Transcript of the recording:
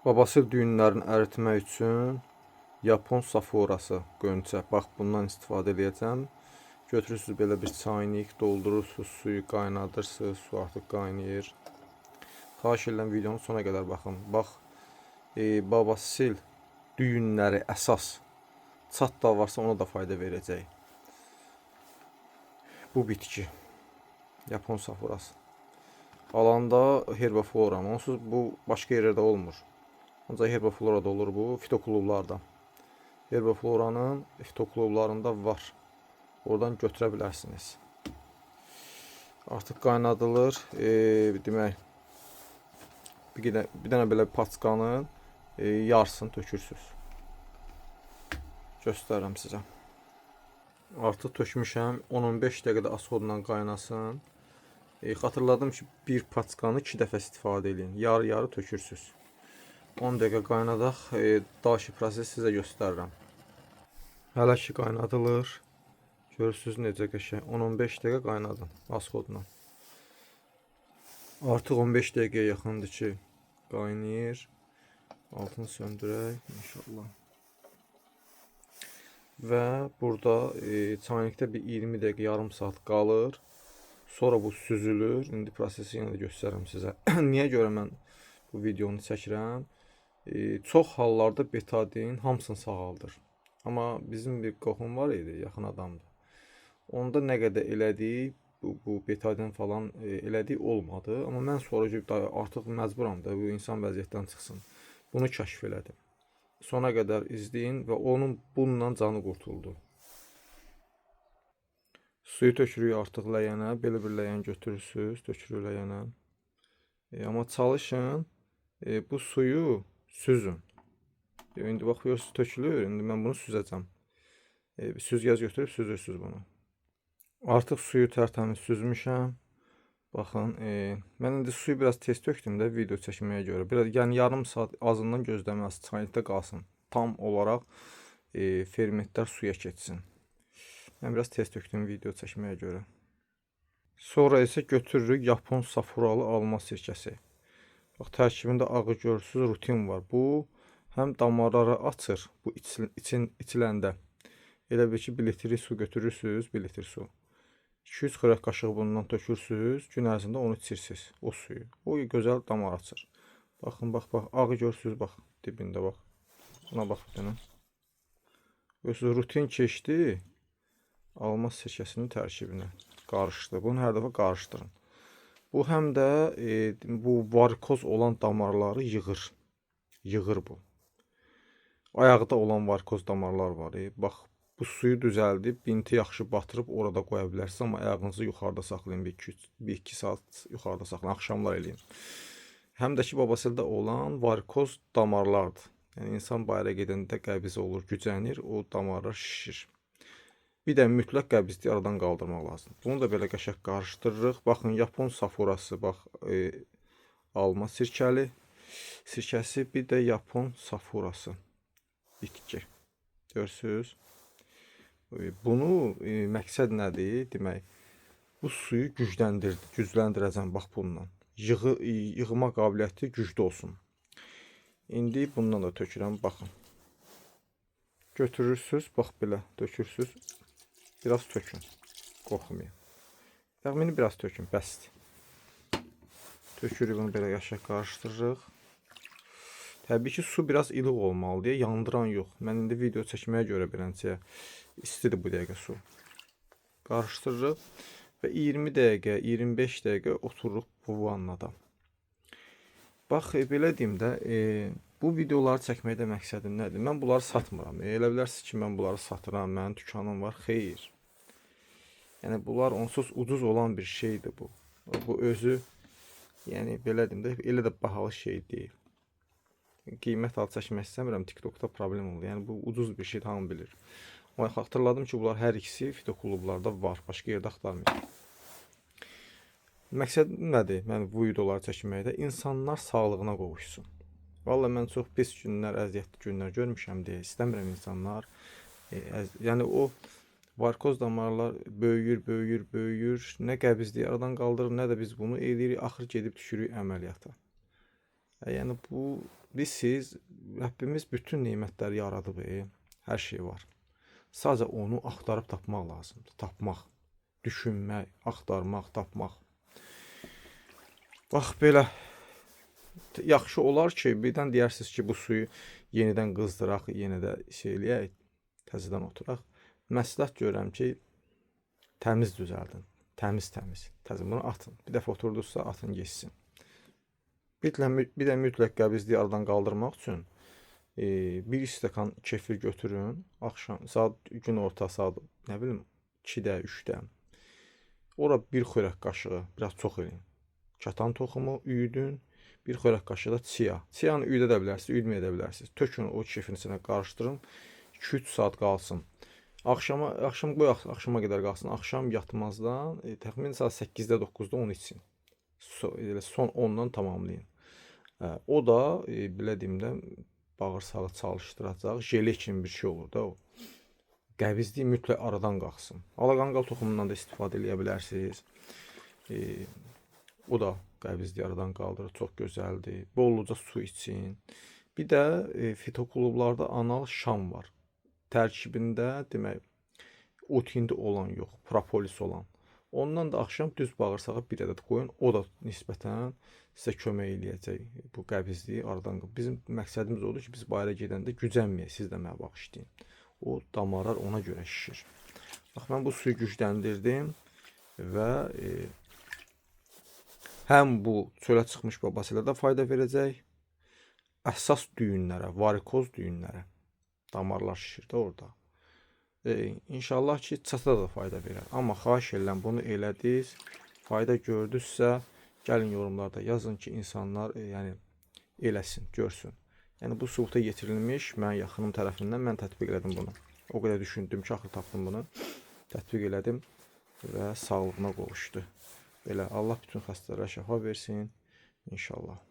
Babasil düyünlərini əritmək üçün Yapon saforası, qönçə. Bax, bundan istifadə edəcəm. Götürürsünüz belə bir çaynik, doldurursunuz, suyu qaynadırsınız, su artıq qaynayır. Xahiş edirəm videonun sona qədər baxın. Bax, Babasil düyünləri əsas. Çat da varsa ona da fayda verəcək. Bu bitki. Yapon saforası. Alanda herbaflora, onsuz bu başqa yerlərdə olmur. Ancaq herbaflorada olur bu, fitoklublarda. Herbafloranın fitoklublarında var. Oradan götürə bilərsiniz. Artıq qaynadılır. Demək, bir dənə belə paçkanın yarısını tökürsünüz. Göstərirəm sizə. Artıq tökmüşəm. 10-15 dəqiqədə asodla qaynasın. Xatırladım ki, bir paçkanı 2 dəfə istifadə edin. Yarı-yarı tökürsünüz. 10 dəqiqə qaynadaq, daşı prosesi sizə göstərirəm. Hələ ki qaynadılır. Görürsünüz necə qəşəng. 10-15 dəqiqə qaynadın asodla. Artıq 15 dəqiqəyə yaxındır ki qaynayır. Altını söndürək inşallah. Və burada çaynikdə bir 20 dəqiqə, yarım saat qalır. Sonra bu süzülür. İndi prosesi yenə də göstərirəm sizə. Niyə görə mən bu videonu çəkirəm? Çox hallarda betadin hamısını sağaldır. Amma bizim bir qohum var idi, yaxın adamdır. Onda nə qədər elədik, bu betadin falan elədik, olmadı. Amma mən sonra ki, artıq məcburam da bu insan vəziyyətdən çıxsın. Bunu kəşf elədim. Sona qədər izləyin və onun bununla canı qurtuldu. Suyu tökürük artıq ləyənə. Belə bir ləyən götürürsünüz, tökürük ləyənə. Amma çalışın bu suyu süzün. İndi bax, görürsünüz tökülür. İndi mən bunu süzəcəm. Süzgəc götürüb süzürsünüz bunu. Artıq suyu tərtəmiz süzmüşəm. Baxın, mən indi suyu biraz tez tökdüm də video çəkməyə görə. Biraz, yəni yarım saat azından gözləməz, çaynikdə qalsın. Tam olaraq fermentlər suya keçsin. Mən biraz tez tökdüm video çəkməyə görə. Sonra isə götürürük Yapon saforalı alma sirkəsi. Bax, tərkibində ağı görürsünüz, rutin var. Bu həm damarları açır, bu içiləndə. Elə bir ki, 1 litr su götürürsünüz, 1 litr su. 200 xörək qaşığı bundan tökürsünüz, gün ərzində onu içirsiniz, o suyu. O gözəl damar açır. Baxın, bax, ağı görürsünüz, bax, dibində, bax. Buna bax bir dənə. Görürsünüz, rutin keçdi, alma sirkəsinin tərkibinə qarışdı. Bunu hər dəfə qarışdırın. Bu həm də bu varikoz olan damarları yığır. Yığır bu. Ayaqda olan varikoz damarlar var. Bax, bu suyu düzəldib, binti yaxşı batırıb orada qoya bilərsiniz. Amma ayağınızı yuxarıda saxlayın, 1-2 saat yuxarıda saxlayın, axşamlar eləyin. Həm də ki, Babasildə olan varikoz damarlardır. Yəni, insan bayıra gedəndə qəbiz olur, gücənir, o damarlar şişir. Bir də mütləq qəbizliyi aradan qaldırmaq lazımdır. Bunu da belə qəşəng qarışdırırıq. Baxın, Yapon saforası, bax, alma sirkəsi, bir də Yapon saforası bitki. Görürsünüz? Bunu məqsəd nədir? Demək, bu suyu gücləndirəcəm, bax, bununla. Yığma qabiliyyəti güclü olsun. İndi bundan da tökürəm, baxın. Götürürsünüz, bax, belə tökürsünüz. Biraz tökün, qorxmayın. Yağmini biraz tökün, bəsdir. Tökürük, bunu belə qəşəng qarışdırırıq. Təbii ki, su biraz ilıq olmalıdır, yandıran yox. Mən indi video çəkməyə görə beləncə istidir bu dəqiqə su. Qarışdırırıq və 20 dəqiqə, 25 dəqiqə otururuq bu vannada. Bax, belə deyim də, bu videoları çəkməkdə məqsədim nədir? Mən bunları satmıram. Elə bilərsiniz ki, mən bunları satıram, mənim dükanım var. Xeyr. Yəni, bunlar onsuz ucuz olan bir şeydir bu. Bu özü, yəni, belə deyim də, elə də bahalı şey deyil. Qiymət al çəkmək istəmirəm, TikTokda problem olur. Yəni, bu ucuz bir şey, hamı bilir. Amma xatırladım ki, bunlar hər ikisi fitoklublarda var. Başqa yerdə axtarmayın. Məqsəd nədir? Mən bu videoları çəkməkdə insanlar sağlığına qovuşsun. Vallahi mən çox pis günlər, əziyyətli günlər görmüşəm deyə istəmirəm insanlar. Yəni o varikoz damarlar böyüyür. Nə qəbizliyi aradan qaldırır, nə də biz bunu eləyirik, axır gedib düşürük əməliyyata. Yəni bu siz Rəbbimiz bütün nemətləri yaradıb, hər şey var. Sadəcə onu axtarıb tapmaq lazımdır. Tapmaq, düşünmək, axtarmaq, tapmaq. Bax belə yaxşı olar ki, birdən deyərsiniz ki, bu suyu yenidən qızdıraq, yenə də şey eləyək, təzədən oturaq. Məsləhət görürəm ki, təmiz düzəldin. Təmiz. Təzə bunu atın. Bir dəfə oturdunuzsa atın geçsin. Bir də mütləq qəbizliyi aradan qaldırmaq üçün bir stəkan kefir götürün, axşam saat gün orta saat nə bilim 2-də, 3-də. Ora bir xörək qaşığı, biraz çox eləyin. Katan toxumu üyüdün, bir xörək qaşığı da chia. Chianı üyüdə də bilərsiniz, üyüdməyə də bilərsiniz. Tökün o kefirin içinə qarışdırın. 2-3 saat qalsın. Axşam qoy axşama qədər qalsın. Axşam yatmazdan təxminən saat 8-də 9-da onu için. Son 10-dan tamamlayın. O da belə deyim də bağırsağı çalışdıracaq. Jeli kimi bir şey olur da o. Qəbizlik mütləq aradan qalxsın. Alaqanqal toxumundan da istifadə edə bilərsiniz. O da qəbizliyi aradan qaldırır. Çox gözəldir. Bolluca su için. Bir də fitoklublarda anal şam var. Tərkibində demək otindi olan yox, propolis olan. Ondan da axşam düz bağırsağa bir ədəd qoyun. O da nisbətən sizə kömək eləyəcək bu qəbizliyi aradan. Bizim məqsədimiz odur ki, biz bayıra gedəndə gücənməyək, siz də mənə bağışlayın. O damarlar ona görə şişir. Bax, mən bu suyu gücləndirdim və həm bu çölə çıxmış babasilərdə fayda verəcək, əsas düyünlərə, varikoz düyünlərə, damarlar şişir də orada. İnşallah ki, çata da fayda verər. Amma xahiş edirəm, bunu elədiniz, fayda gördünüzsə, gəlin yorumlarda yazın ki, insanlar yəni eləsin, görsün. Yəni bu sübuta yetirilmiş mən yaxınım tərəfindən mən tətbiq elədim bunu. O qədər düşündüm ki, axır tapdım bunu. Tətbiq elədim və sağlığına qovuşdu. Belə Allah bütün xəstələrə şəfa versin inşallah.